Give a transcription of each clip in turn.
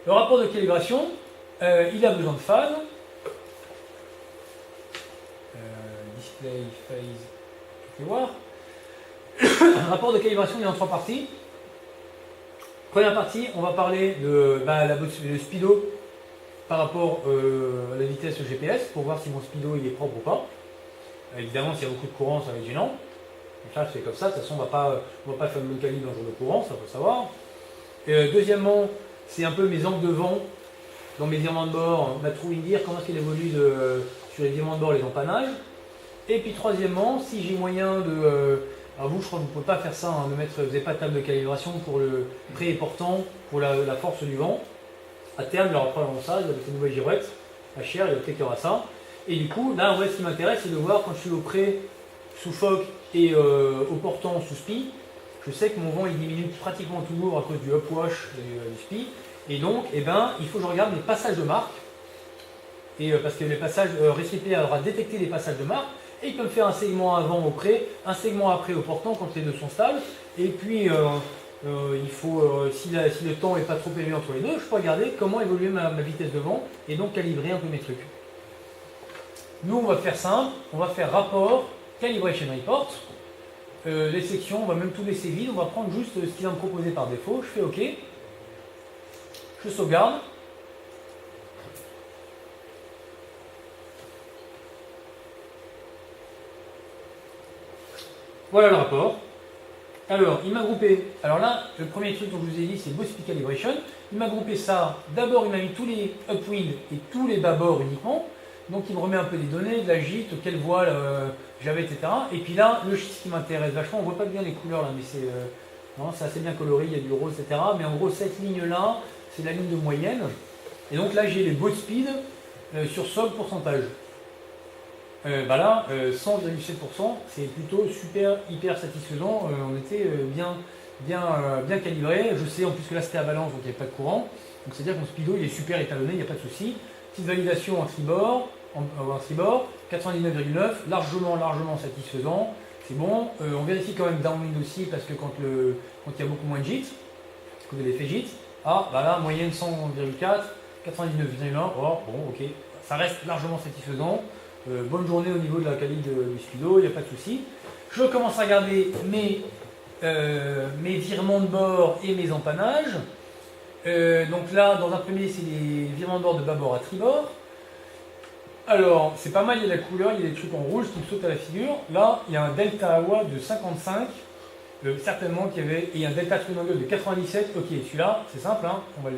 Le rapport de calibration, il a besoin de phase. Display, phase, tu peux voir. Un rapport de calibration, il est en 3 parties. Première partie, on va parler de le speedo par rapport à la vitesse GPS pour voir si mon speedo il est propre ou pas. Évidemment, s'il y a beaucoup de courant, ça va être gênant. Donc là, c'est comme ça. De toute façon, on ne va pas faire le même calibre un jour de courant, ça faut savoir. Deuxièmement, c'est un peu mes angles de vent dans mes virements de bord, ma true in dire, comment est-ce qu'il évolue sur les virements de bord, les empannages. Et puis troisièmement, si j'ai moyen de... alors vous, je crois que vous ne pouvez pas faire ça, hein, vous n'avez pas de table de calibration pour le pré et portant, pour la force du vent. À terme, il y aura probablement ça, avec ces nouvelles girouettes, la chair, il y a peut-être qu'il y aura ça. Et du coup, là, ce qui m'intéresse, c'est de voir quand je suis au pré sous foc et au portant sous spi, je sais que mon vent il diminue pratiquement toujours à cause du upwash du spi. Et donc, il faut que je regarde les passages de marque. Et parce que les passages, Recipe aura détecté les passages de marque. Et il peut me faire un segment avant au pré, un segment après au portant quand les deux sont stables. Et puis, il faut, si le temps n'est pas trop élevé entre les deux, je peux regarder comment évoluer ma vitesse de vent et donc calibrer un peu mes trucs. Nous, on va faire simple, on va faire rapport, calibration report. Les sections, on va même tout laisser vide, on va prendre juste ce qu'il va me proposer par défaut. Je fais OK. Je sauvegarde. Voilà le rapport. Alors, il m'a groupé. Alors là, le premier truc dont je vous ai dit, c'est Bow Speed Calibration. Il m'a groupé ça. D'abord, il m'a mis tous les upwind et tous les bâbords uniquement. Donc, il me remet un peu des données, de la gîte, quelle voile j'avais, etc. Et puis là, ce qui m'intéresse vachement, on ne voit pas bien les couleurs là, mais c'est assez bien coloré, il y a du rose, etc. Mais en gros, cette ligne-là, c'est la ligne de moyenne. Et donc là, j'ai les Bow Speed sur sol pourcentage. Là, 100,7%, c'est plutôt super, hyper satisfaisant. On était bien calibré. Je sais en plus que là c'était à balance, donc il n'y avait pas de courant. Donc c'est-à-dire que mon speedo il est super étalonné, il n'y a pas de souci. Petite validation en tribord, 99,9, largement satisfaisant. C'est bon. On vérifie quand même downwind aussi parce que quand il y a beaucoup moins de JIT, quand vous avez fait JIT, là, moyenne 100,4, 99,1, bon, ok, ça reste largement satisfaisant. Bonne journée au niveau de la qualité du speedo, il n'y a pas de souci. Je commence à regarder mes virements de bord et mes empannages. Donc là, dans un premier, c'est les virements de bord de bâbord à tribord. Alors, c'est pas mal, il y a la couleur, il y a des trucs en rouge qui me sautent à la figure. Là, il y a un delta AWA de 55, certainement qu'il y avait, et un delta triangle de 97. Ok, celui-là, c'est simple, hein, on va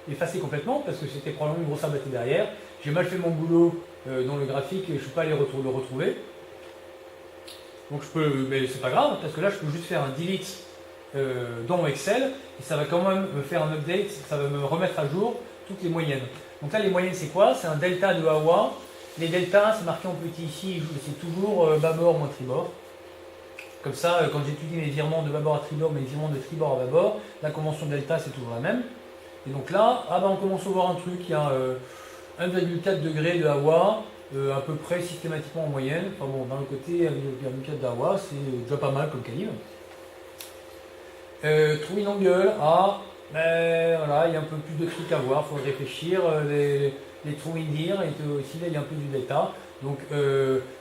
l'effacer complètement parce que c'était probablement une grosse abattée derrière. J'ai mal fait mon boulot dans le graphique et je ne suis pas allé le retrouver. Donc mais c'est pas grave parce que là je peux juste faire un delete dans Excel et ça va quand même me faire un update, ça va me remettre à jour toutes les moyennes. Donc là les moyennes c'est quoi? C'est un delta de AWA. Les deltas c'est marqué en petit ici, c'est toujours bâbord moins tribord. Comme ça quand j'étudie mes virements de bâbord à tribord, mes virements de tribord à bâbord, la convention delta c'est toujours la même. Et donc là, on commence à voir un truc, il y a 1,4 degré de AWA, à peu près systématiquement en moyenne. Enfin bon, d'un côté, 1,4 d'AWA, c'est déjà pas mal comme calibre. True in angle, voilà, il y a un peu plus de trucs à voir, il faut réfléchir, les true in dire, et aussi là il y a un peu du delta. Donc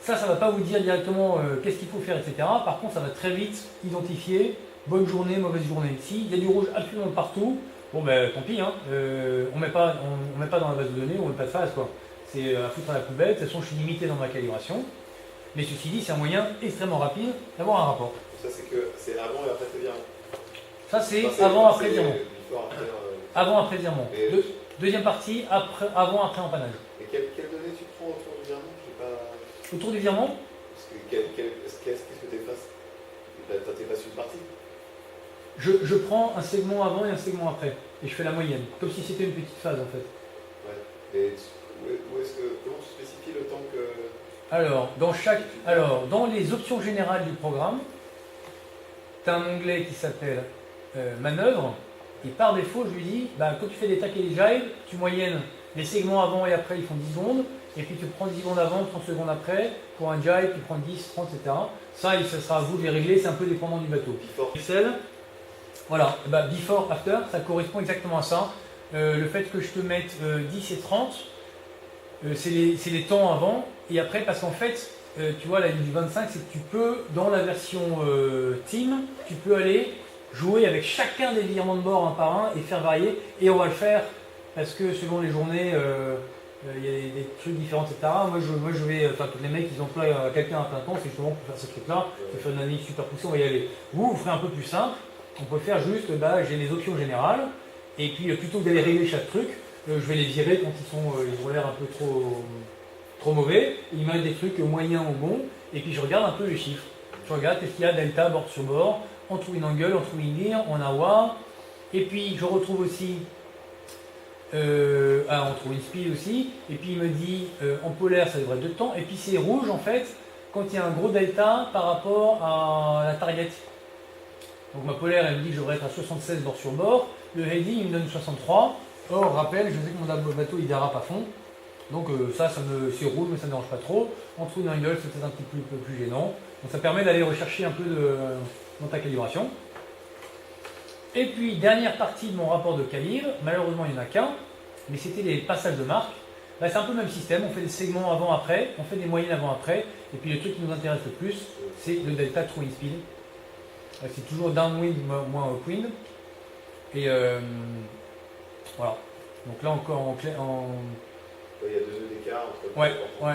ça ne va pas vous dire directement qu'est-ce qu'il faut faire, etc. Par contre, ça va très vite identifier bonne journée, mauvaise journée. S'il y a du rouge absolument partout, bon tant pis, hein, on met pas dans la base de données, on met pas de phase quoi. C'est à foutre à la poubelle, de toute façon je suis limité dans ma calibration. Mais ceci dit, c'est un moyen extrêmement rapide d'avoir un rapport. Ça c'est avant et après tes virements. Ça c'est avant après virement. Avant après virement. Deuxième partie, avant après empannage. Et quelles données tu prends autour du virement? Autour du virement? Qu'est-ce que tu effaces? Tu effaces une partie? Je prends un segment avant et un segment après, et je fais la moyenne, comme si c'était une petite phase en fait. Ouais. Et comment tu spécifies le temps que... Alors, dans les options générales du programme, tu as un onglet qui s'appelle manœuvre, et par défaut, je lui dis, quand tu fais des tacs et des jives, tu moyennes les segments avant et après, ils font 10 secondes, et puis tu prends 10 secondes avant, 30 secondes après, pour un jive, tu prends 10, 30, etc. Ça sera à vous de les régler, c'est un peu dépendant du bateau. Excel. Voilà, before, after, ça correspond exactement à ça. le fait que je te mette 10 et 30, c'est les temps avant. Et après, parce qu'en fait, tu vois, la ligne du 25, c'est que tu peux, dans la version team, tu peux aller jouer avec chacun des virements de bord un par un et faire varier. Et on va le faire parce que selon les journées, il y a des trucs différents, etc. Moi, je vais, enfin, tous les mecs, ils emploient quelqu'un à plein temps, c'est justement pour faire ce truc-là, pour faire une analyse super poussée, on va y aller. Vous ferez un peu plus simple. On peut faire juste, j'ai les options générales, et puis plutôt que d'aller régler chaque truc, je vais les virer quand ils ont l'air un peu trop mauvais. Ils mettent des trucs moyens ou bons, et puis je regarde un peu les chiffres. Je regarde qu'est-ce qu'il y a delta, bord sur bord, en true in angle, en true in near, en AWA, et puis je retrouve aussi en true in speed aussi, et puis il me dit en polaire ça devrait être de temps, et puis c'est rouge en fait quand il y a un gros delta par rapport à la target. Donc ma polaire elle me dit que je devrais être à 76 bord sur bord, le heading il me donne 63, or rappel, je sais que mon bateau il dérape à fond, donc c'est rouge mais ça ne me dérange pas trop, en true in angle c'est peut-être un petit peu plus gênant, donc ça permet d'aller rechercher un peu dans ta calibration. Et puis dernière partie de mon rapport de calibre, malheureusement il n'y en a qu'un, mais c'était les passages de marque. Là, c'est un peu le même système, on fait des segments avant-après, on fait des moyennes avant-après, et puis le truc qui nous intéresse le plus, c'est le delta true in speed. C'est toujours downwind moins upwind. Et voilà. Donc là encore en Il y a 2 nœuds d'écart entre. Ouais.